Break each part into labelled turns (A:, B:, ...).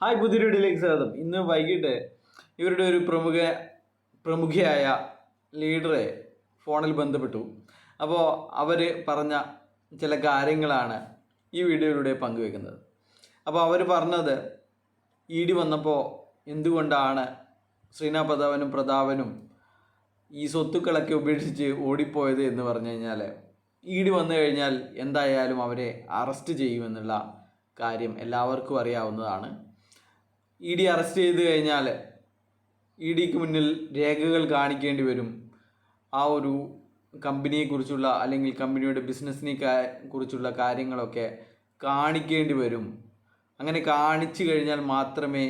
A: Hi, പുതിയൊരു വീഡിയോയിലേക്ക് സ്വാഗതം. ഇന്ന് വൈകിട്ട് ഇവരുടെ ഒരു പ്രമുഖയായ ലീഡറെ ഫോണിൽ ബന്ധപ്പെട്ടു. അപ്പോൾ അവർ പറഞ്ഞ ചില കാര്യങ്ങളാണ് ഈ വീഡിയോയിലൂടെ പങ്കുവെക്കുന്നത്. അപ്പോൾ അവർ പറഞ്ഞത് ഇ.ഡി വന്നപ്പോൾ എന്തുകൊണ്ടാണ് ശ്രീനാഥ് പ്രതാപനും ഈ സ്വത്തുക്കളൊക്കെ ഉപേക്ഷിച്ച് ഓടിപ്പോയത് എന്ന് പറഞ്ഞു കഴിഞ്ഞാൽ, ഇ.ഡി വന്നു കഴിഞ്ഞാൽ എന്തായാലും അവരെ അറസ്റ്റ് ചെയ്യുമെന്നുള്ള കാര്യം എല്ലാവർക്കും അറിയാവുന്നതാണ്. ഇ.ഡി അറസ്റ്റ് ചെയ്ത് കഴിഞ്ഞാൽ ഇ.ഡിക്ക് മുന്നിൽ രേഖകൾ കാണിക്കേണ്ടി വരും. ആ ഒരു കമ്പനിയെക്കുറിച്ചുള്ള അല്ലെങ്കിൽ കമ്പനിയുടെ ബിസിനസ്സിനെ കുറിച്ചുള്ള കാര്യങ്ങളൊക്കെ കാണിക്കേണ്ടി വരും. അങ്ങനെ കാണിച്ചു കഴിഞ്ഞാൽ മാത്രമേ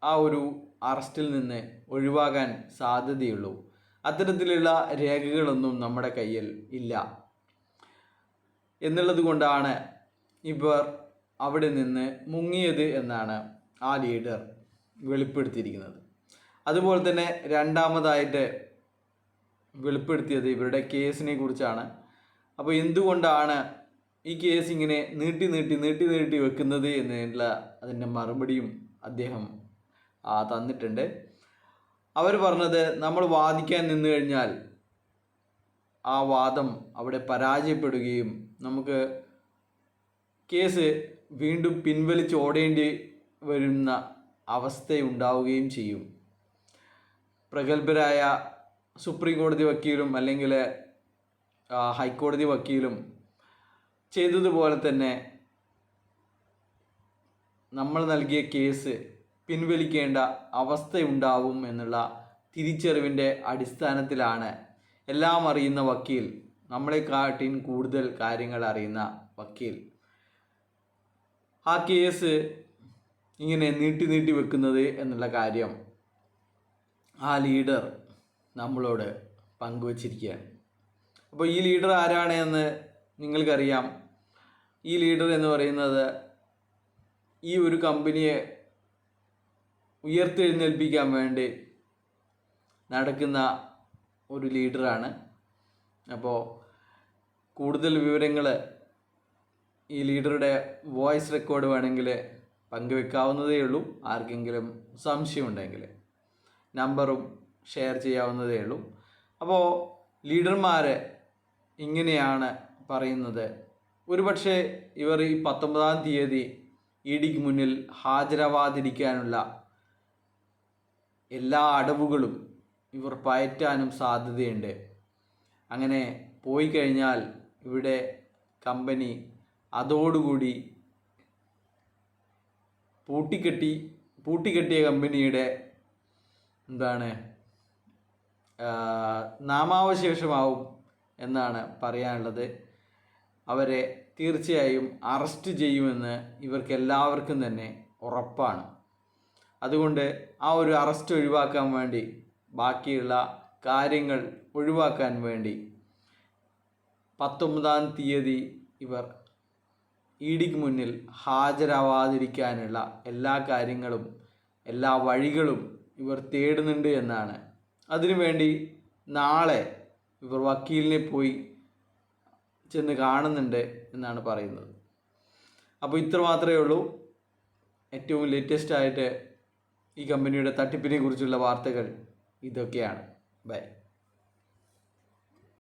A: ആ ഒരു അറസ്റ്റിൽ നിന്ന് ഒഴിവാകാൻ സാധ്യതയുള്ളൂ. അത്തരത്തിലുള്ള രേഖകളൊന്നും നമ്മുടെ കയ്യിൽ ഇല്ല എന്നുള്ളത് കൊണ്ടാണ് ഇവർ അവിടെ നിന്ന് മുങ്ങിയത് എന്നാണ് ആ ലീഡർ വെളിപ്പെടുത്തിയിരിക്കുന്നത്. അതുപോലെ തന്നെ രണ്ടാമതായിട്ട് വെളിപ്പെടുത്തിയത് ഇവരുടെ കേസിനെ കുറിച്ചാണ്. അപ്പോൾ എന്തുകൊണ്ടാണ് ഈ കേസ് ഇങ്ങനെ നീട്ടി വെക്കുന്നത് എന്നുള്ള അതിൻ്റെ മറുപടിയും അദ്ദേഹം തന്നിട്ടുണ്ട്. അവർ പറഞ്ഞത്, നമ്മൾ വാദിക്കാൻ നിന്ന് കഴിഞ്ഞാൽ ആ വാദം അവിടെ പരാജയപ്പെടുകയും നമുക്ക് കേസ് വീണ്ടും പിൻവലിച്ചോടേണ്ടി വരുന്ന അവസ്ഥയുണ്ടാവുകയും ചെയ്യും. പ്രഗത്ഭരായ സുപ്രീം കോടതി വക്കീലും അല്ലെങ്കിൽ ഹൈക്കോടതി വക്കീലും ചെയ്തതുപോലെ തന്നെ നമ്മൾ നൽകിയ കേസ് പിൻവലിക്കേണ്ട അവസ്ഥയുണ്ടാവും എന്നുള്ള തിരിച്ചറിവിൻ്റെ അടിസ്ഥാനത്തിലാണ് എല്ലാം അറിയുന്ന വക്കീൽ, നമ്മളെക്കാട്ടിൻ കൂടുതൽ കാര്യങ്ങൾ അറിയുന്ന വക്കീൽ ആ കേസ് ഇങ്ങനെ നീട്ടി വെക്കുന്നത് എന്നുള്ള കാര്യം ആ ലീഡർ നമ്മളോട് പങ്കുവച്ചിരിക്കുകയാണ്. അപ്പോൾ ഈ ലീഡർ ആരാണ് എന്ന് നിങ്ങൾക്കറിയാം. ഈ ലീഡർ എന്ന് പറയുന്നത് ഈ ഒരു കമ്പനിയെ ഉയർത്തെഴുന്നേൽപ്പിക്കാൻ വേണ്ടി നടക്കുന്ന ഒരു ലീഡറാണ്. അപ്പോൾ കൂടുതൽ വിവരങ്ങൾ ഈ ലീഡറുടെ വോയിസ് റെക്കോർഡ് വേണമെങ്കിൽ പങ്കുവെക്കാവുന്നതേ ഉള്ളൂ. ആർക്കെങ്കിലും സംശയമുണ്ടെങ്കിൽ നമ്പറും ഷെയർ ചെയ്യാവുന്നതേ ഉള്ളൂ. അപ്പോൾ ലീഡർമാർ ഇങ്ങനെയാണ് പറയുന്നത്. ഒരുപക്ഷെ ഇവർ ഈ 19-ാം തീയതി ഇ.ഡിക്ക് മുന്നിൽ ഹാജരാവാതിരിക്കാനുള്ള എല്ലാ അടവുകളും ഇവർ പയറ്റാനും സാധ്യതയുണ്ട്. അങ്ങനെ പോയി കഴിഞ്ഞാൽ ഇവിടെ കമ്പനി അതോടുകൂടി പൂട്ടിക്കെട്ടിയ കമ്പനിയുടെ നാമാവശേഷമാവും എന്നാണ് പറയാനുള്ളത്. അവരെ തീർച്ചയായും അറസ്റ്റ് ചെയ്യുമെന്ന് ഇവർക്കെല്ലാവർക്കും തന്നെ ഉറപ്പാണ്. അതുകൊണ്ട് ആ ഒരു അറസ്റ്റ് ഒഴിവാക്കാൻ വേണ്ടി, ബാക്കിയുള്ള കാര്യങ്ങൾ ഒഴിവാക്കാൻ വേണ്ടി 19-ാം തീയതി ഇവർ ഇ.ഡിക്ക് മുന്നിൽ ഹാജരാവാതിരിക്കാനുള്ള എല്ലാ കാര്യങ്ങളും എല്ലാ വഴികളും ഇവർ തേടുന്നുണ്ട് എന്നാണ്. അതിനുവേണ്ടി നാളെ ഇവർ വക്കീലിനെ പോയി ചെന്ന് കാണുന്നുണ്ട് എന്നാണ് പറയുന്നത്. അപ്പോൾ ഇത്ര മാത്രമേ ഉള്ളൂ. ഏറ്റവും ലേറ്റസ്റ്റ് ആയിട്ട് ഈ കമ്പനിയുടെ തട്ടിപ്പിനെ കുറിച്ചുള്ള വാർത്തകൾ ഇതൊക്കെയാണ്. ബൈ.